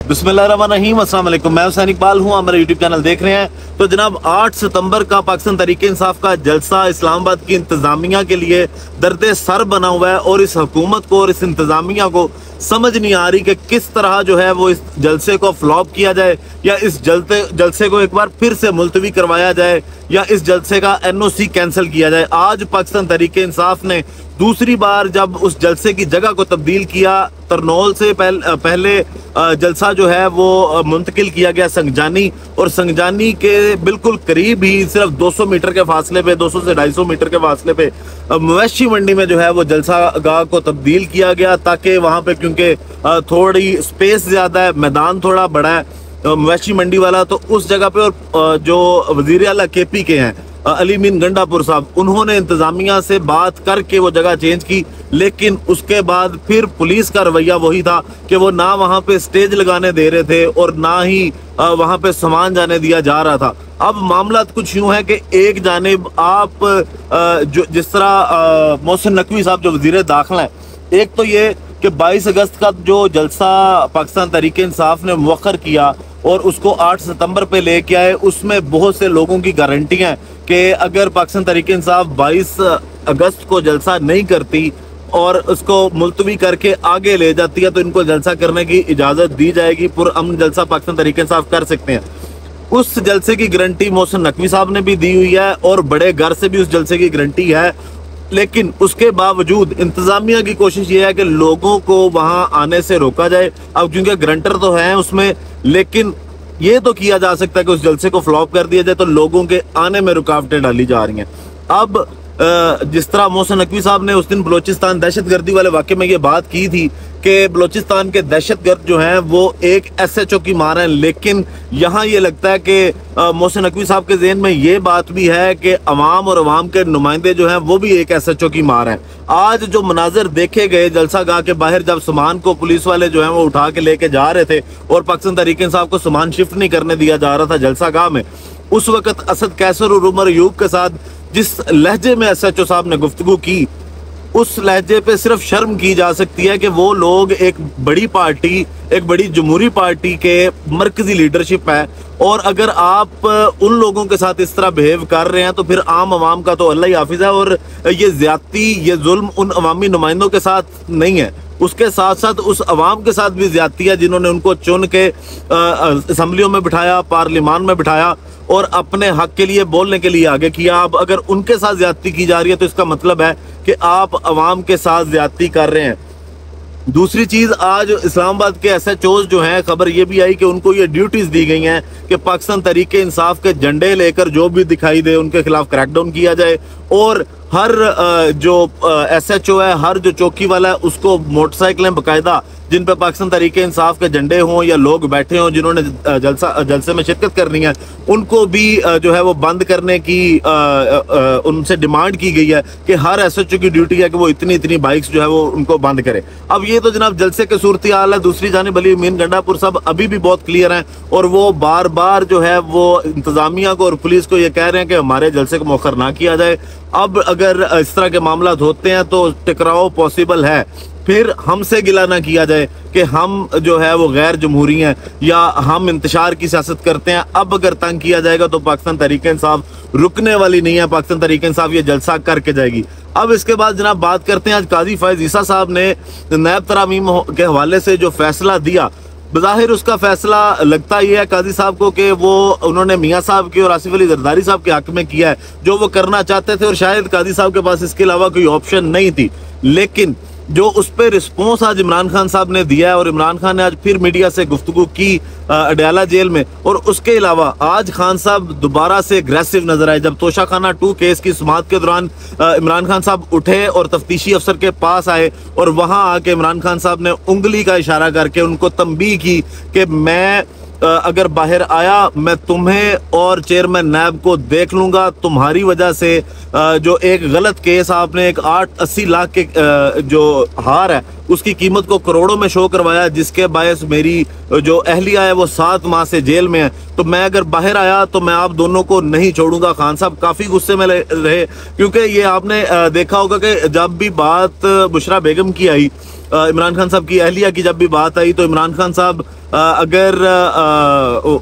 बिस्मिल्लाहिर्रहमानिर्रहीम, अस्सलाम वालेकुम। मैं हुसैन इकबाल हूँ, हमारा यूट्यूब चैनल देख रहे हैं। तो जनाब 8 सितंबर का पाकिस्तान तहरीके इंसाफ का जलसा इस्लामाबाद की इंतजामिया के लिए दर्द सर बना हुआ है और इस हुकूमत को और इस इंतजामिया को समझ नहीं आ रही कि किस तरह जो है वो इस जलसे को फ्लॉप किया जाए या इस जलसे को एक बार फिर से मुलतवी करवाया जाए या इस जलसे का NOC कैंसिल किया जाए। आज पाकिस्तान तहरीके इंसाफ ने दूसरी बार जब उस जलसे की जगह को तब्दील किया, तरनौल से पहले जलसा जो है वो मुंतकिल किया गया संगजानी, और संगजानी के बिल्कुल करीब ही सिर्फ 200 मीटर के फासले पे, 200 से 250 मीटर के फासले पे मवेशी मंडी में जो है वो जलसा गाह को तब्दील किया गया, ताकि वहाँ पे क्योंकि थोड़ी स्पेस ज़्यादा है, मैदान थोड़ा बड़ा है मवेशी मंडी वाला, तो उस जगह पे और जो वज़ीर आला KP के हैं अली मीन गंडापुर साहब, उन्होंने इंतजामिया से बात करके वो जगह चेंज की। लेकिन उसके बाद फिर पुलिस का रवैया वही था कि वो ना वहाँ पे स्टेज लगाने दे रहे थे और ना ही वहाँ पे सामान जाने दिया जा रहा था। अब मामला कुछ यूँ है कि एक जानिब आप जो जिस तरह मोहसिन नकवी साहब जो वज़ीर दाखिला है, एक तो ये कि 22 अगस्त का जो जलसा पाकिस्तान तहरीके इंसाफ ने मुअख्खर किया और उसको 8 सितंबर पे लेके आए, उसमें बहुत से लोगों की गारंटियां हैं कि अगर पाकिस्तान तहरीके इंसाफ 22 अगस्त को जलसा नहीं करती और उसको मुलतवी करके आगे ले जाती है तो इनको जलसा करने की इजाज़त दी जाएगी। पुरअमन जलसा पाकिस्तान तहरीके इंसाफ कर सकते हैं। उस जलसे की गारंटी मोहसिन नकवी साहब ने भी दी हुई है और बड़े घर से भी उस जलसे की गारंटी है। लेकिन उसके बावजूद इंतजामिया की कोशिश ये है कि लोगों को वहां आने से रोका जाए। अब क्योंकि गारंटर तो हैं उसमें, लेकिन ये तो किया जा सकता है कि उस जलसे को फ्लॉप कर दिया जाए, तो लोगों के आने में रुकावटें डाली जा रही हैं। अब जिस तरह मोहसिन नकवी साहब ने उस दिन बलोचिस्तान दहशतगर्दी वाले वाक़े में ये बात की थी कि बलोचिस्तान के दहशतगर्द जो हैं वो एक SHO की मार है, लेकिन यहाँ ये लगता है कि मोहसिन नकवी साहब के ज़हन में ये बात भी है कि अवाम और अवाम के नुमाइंदे जो हैं वो भी एक SHO की मार हैं। आज जो मनाजिर देखे गए जलसा गाह के बाहर, जब सामान को पुलिस वाले जो हैं वो उठा के लेके जा रहे थे और पाकिस्तान तहरीके इंसाफ को सामान शिफ्ट नहीं करने दिया जा रहा था जलसा गाह में, उस वक्त असद कैसर और उमर अयूब के साथ जिस लहजे में SHO साहब ने गुफ्तगू की, उस लहजे पे सिर्फ शर्म की जा सकती है कि वो लोग एक बड़ी पार्टी, एक बड़ी जमहूरी पार्टी के मरकजी लीडरशिप है, और अगर आप उन लोगों के साथ इस तरह बिहेव कर रहे हैं तो फिर आम आवाम का तो अल्लाह ही हाफिज है। और ये ज्यादती, ये जुल्म उन अवामी नुमाइंदों के साथ नहीं है, उसके साथ साथ उस अवाम के साथ भी ज्यादती है जिन्होंने उनको चुन के असम्बलियों में बिठाया, पार्लिमान में बिठाया और अपने हक के लिए बोलने के लिए आगे किया। अब अगर उनके साथ ज्यादती की जा रही है तो इसका मतलब है कि आप अवाम के साथ ज्यादती कर रहे हैं। दूसरी चीज, आज इस्लामाबाद के SHOs जो हैं, खबर ये भी आई कि उनको ये ड्यूटीज दी गई हैं कि पाकिस्तान तहरीके इंसाफ के झंडे लेकर जो भी दिखाई दे उनके खिलाफ क्रैकडाउन किया जाए, और हर जो SHO है, हर जो चौकी वाला है, उसको मोटरसाइकिलें बाकायदा जिन पे पाकिस्तान तहरीके इंसाफ के झंडे हों या लोग बैठे हों जिन्होंने जलसे में शिरकत करनी है, उनको भी जो है वो बंद करने की उनसे डिमांड की गई है कि हर SHO की ड्यूटी है कि वो इतनी बाइक्स जो है वो उनको बंद करे। अब ये तो जनाब जलसे के सूरत हाल है। दूसरी जानिब अली मीन गंडापुर साहब अभी भी बहुत क्लियर हैं और वो बार बार जो है वो इंतजामिया को और पुलिस को ये कह रहे हैं कि हमारे जलसे को मौखर ना किया जाए। अब अगर इस तरह के मामला होते हैं तो टकराव पॉसिबल है, फिर हमसे गिला ना किया जाए कि हम जो है वो गैर जमहूरी हैं या हम इंतशार की सियासत करते हैं। अब अगर तंग किया जाएगा तो पाकिस्तान तहरीके इंसाफ रुकने वाली नहीं है, पाकिस्तान तहरीके इंसाफ ये जलसा करके जाएगी। अब इसके बाद जनाब बात करते हैं, आज काजी फैज ईसा साहब ने नायब तरामीम के हवाले से जो फैसला दिया, बज़ाहिर उसका फैसला लगता ही है काजी साहब को कि वो उन्होंने मियाँ साहब की और आसिफ अली जरदारी साहब के हक में किया है जो वो करना चाहते थे, और शायद काजी साहब के पास इसके अलावा कोई ऑप्शन नहीं थी। लेकिन जो उस पर रिस्पॉन्स आज इमरान खान साहब ने दिया है, और इमरान खान ने आज फिर मीडिया से गुफ्तगू की अडयाला जेल में, और उसके अलावा आज खान साहब दोबारा से एग्रेसिव नजर आए। जब तोशाखाना 2 केस की सुमात के दौरान इमरान खान साहब उठे और तफ्तीशी अफसर के पास आए और वहां आके इमरान खान साहब ने उंगली का इशारा करके उनको तंबीह की कि मैं अगर बाहर आया मैं तुम्हें और चेयरमैन नैब को देख लूंगा, तुम्हारी वजह से जो एक गलत केस आपने एक 80 लाख के जो हार है उसकी कीमत को करोड़ों में शो करवाया, जिसके बायस मेरी जो अहलिया है वो 7 माह से जेल में है, तो मैं अगर बाहर आया तो मैं आप दोनों को नहीं छोड़ूंगा। खान साहब काफी गुस्से में रहे, क्योंकि ये आपने देखा होगा कि जब भी बात बुशरा बेगम की आई, इमरान खान साहब की अहलिया की जब भी बात आई, तो इमरान खान साहब अगर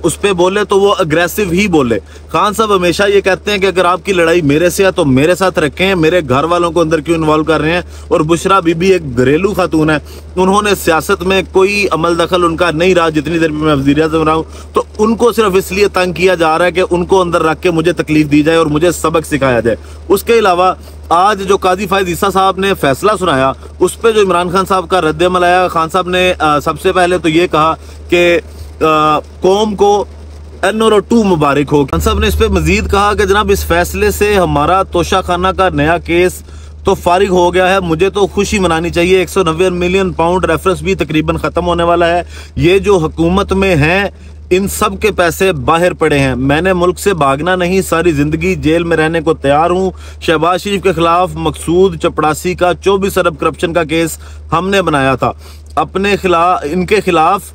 उस पे बोले तो वो अग्रेसिव ही बोले। खान साहब हमेशा ये कहते हैं कि अगर आपकी लड़ाई मेरे से है तो मेरे साथ रखें, मेरे घर वालों को अंदर क्यों इन्वॉल्व कर रहे हैं। और बुशरा बीबी एक घरेलू खातून है, उन्होंने सियासत में कोई अमल दखल उनका नहीं रहा जितनी देर में मैं वज़ीर-ए-आज़म रहा हूँ। तो उनको सिर्फ इसलिए तंग किया जा रहा है कि उनको अंदर रख के मुझे तकलीफ दी जाए और मुझे सबक सिखाया जाए। उसके अलावा आज जो काजी फायद ईसा साहब ने फैसला सुनाया उस पर जो इमरान खान साहब का रद्द-ए-अमल आया, खान साहब ने सबसे पहले तो ये कहा कि कौम को NOR2 मुबारक हो। खान साहब ने इस पर मजीद कहा कि जनाब इस फैसले से हमारा तोशाखाना का नया केस तो फारिग हो गया है, मुझे तो खुशी मनानी चाहिए। 190 मिलियन पाउंड रेफरेंस भी तकरीबन ख़त्म होने वाला है। ये जो हुकूमत में है इन सब के पैसे बाहर पड़े हैं। मैंने मुल्क से भागना नहीं, सारी जिंदगी जेल में रहने को तैयार हूँ। शहबाज शरीफ के खिलाफ मकसूद चपड़ासी का 24 अरब करप्शन का केस हमने बनाया था। अपने खिलाफ इनके खिलाफ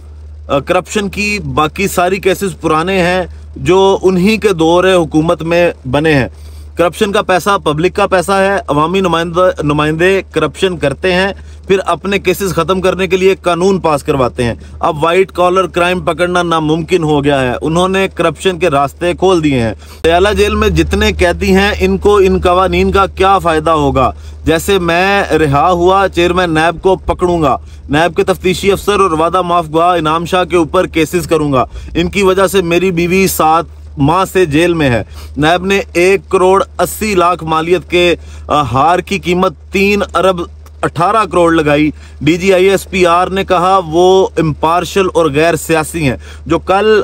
करप्शन की बाकी सारी केसेस पुराने हैं जो उन्हीं के दौर हुकूमत में बने हैं। करप्शन का पैसा पब्लिक का पैसा है, अवामी नुमाइंदे करप्शन करते हैं, फिर अपने केसेस खत्म करने के लिए कानून पास करवाते हैं। अब वाइट कॉलर क्राइम पकड़ना नामुमकिन हो गया है, उन्होंने करप्शन के रास्ते खोल दिए हैं। दयाला जेल में जितने कैदी हैं इनको इन कवानीन का क्या फायदा होगा। जैसे मैं रिहा हुआ चेयरमैन नैब को पकड़ूंगा, नैब के तफ्तीशी अफसर और वादा माफ गवाह इनाम शाह के ऊपर केसेस करूंगा। इनकी वजह से मेरी बीवी 7 माह से जेल में है। नैब ने 1 करोड़ 80 लाख मालियत के हार की कीमत 3 अरब 18 करोड़ लगाई। DGISPR ने कहा वो इम्पार्शल और गैर सियासी हैं। जो कल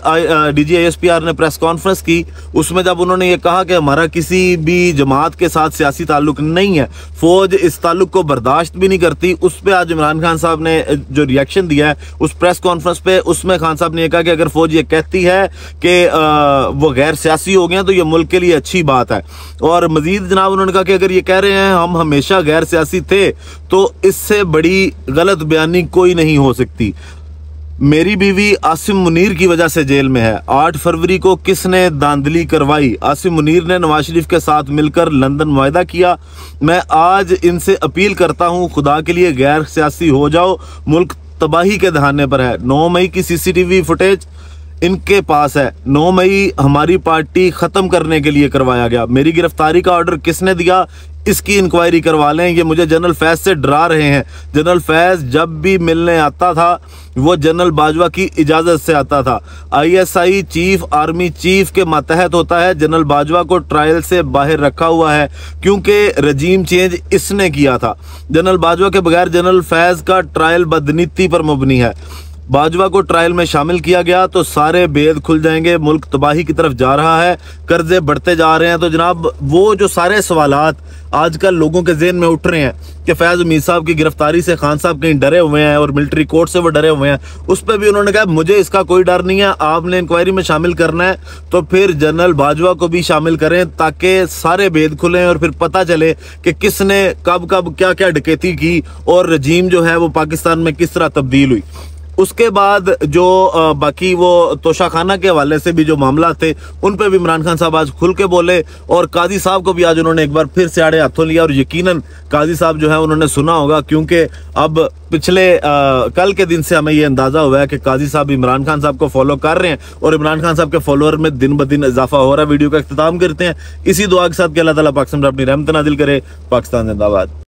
DGISPR ने प्रेस कॉन्फ्रेंस की उसमें जब उन्होंने ये कहा कि हमारा किसी भी जमात के साथ सियासी ताल्लुक नहीं है, फौज इस ताल्लुक को बर्दाश्त भी नहीं करती, उस पर आज इमरान खान साहब ने जो रिएक्शन दिया है उस प्रेस कॉन्फ्रेंस पे, उसमें खान साहब ने यह कहा कि अगर फौज ये कहती है कि वो गैर सियासी हो गए हैं तो ये मुल्क के लिए अच्छी बात है। और मजीद जनाब उन्होंने कहा कि अगर ये कह रहे हैं हम हमेशा गैर सियासी थे तो इससे बड़ी गलत बयानी कोई नहीं हो सकती। मेरी बीवी आसिम मुनीर की वजह से जेल में है। 8 फरवरी को किसने धांधली करवाई? आसिम मुनीर ने नवाज शरीफ के साथ मिलकर लंदन मुआहदा किया। मैं आज इनसे अपील करता हूं, खुदा के लिए गैर सियासी हो जाओ, मुल्क तबाही के दहाने पर है। 9 मई की CCTV फुटेज इनके पास है। 9 मई हमारी पार्टी खत्म करने के लिए करवाया गया। मेरी गिरफ्तारी का ऑर्डर किसने दिया इसकी इंक्वायरी करवा लें। ये मुझे जनरल फैज से डरा रहे हैं। जनरल फैज जब भी मिलने आता था वो जनरल बाजवा की इजाजत से आता था। ISI चीफ आर्मी चीफ के मातहत होता है। जनरल बाजवा को ट्रायल से बाहर रखा हुआ है क्योंकि रजीम चेंज इसने किया था। जनरल बाजवा के बगैर जनरल फैज का ट्रायल बदनीति पर मुबनी है। बाजवा को ट्रायल में शामिल किया गया तो सारे भेद खुल जाएंगे, मुल्क तबाही की तरफ जा रहा है, कर्जे बढ़ते जा रहे हैं। तो जनाब वो जो सारे सवालात आजकल लोगों के ज़हन में उठ रहे हैं कि फैज़ उमीद साहब की गिरफ्तारी से खान साहब कहीं डरे हुए हैं और मिलिट्री कोर्ट से वो डरे हुए हैं, उस पर भी उन्होंने कहा मुझे इसका कोई डर नहीं है, आपने इंक्वायरी में शामिल करना है तो फिर जनरल बाजवा को भी शामिल करें ताकि सारे भेद खुलें और फिर पता चले कि किसने कब कब क्या क्या डकैती की और रजीम जो है वो पाकिस्तान में किस तरह तब्दील हुई। उसके बाद जो बाकी वो तोशाखाना के हवाले से भी जो मामला थे उन पे भी इमरान खान साहब आज खुल के बोले और काजी साहब को भी आज उन्होंने एक बार फिर से आड़े हाथों लिया। और यकीनन काजी साहब जो है उन्होंने सुना होगा क्योंकि अब पिछले कल के दिन से हमें ये अंदाजा हुआ है कि काजी साहब इमरान खान साहब को फॉलो कर रहे हैं और इमरान खान साहब के फॉलोअर में दिन ब दिन इजाफा हो रहा है। वीडियो का इख्तिताम करते हैं इसी दुआ के साथ कि अल्लाह ताला पाकिस्तान पर अपनी रहमत नाजिल करे। पाकिस्तान जिंदाबाद।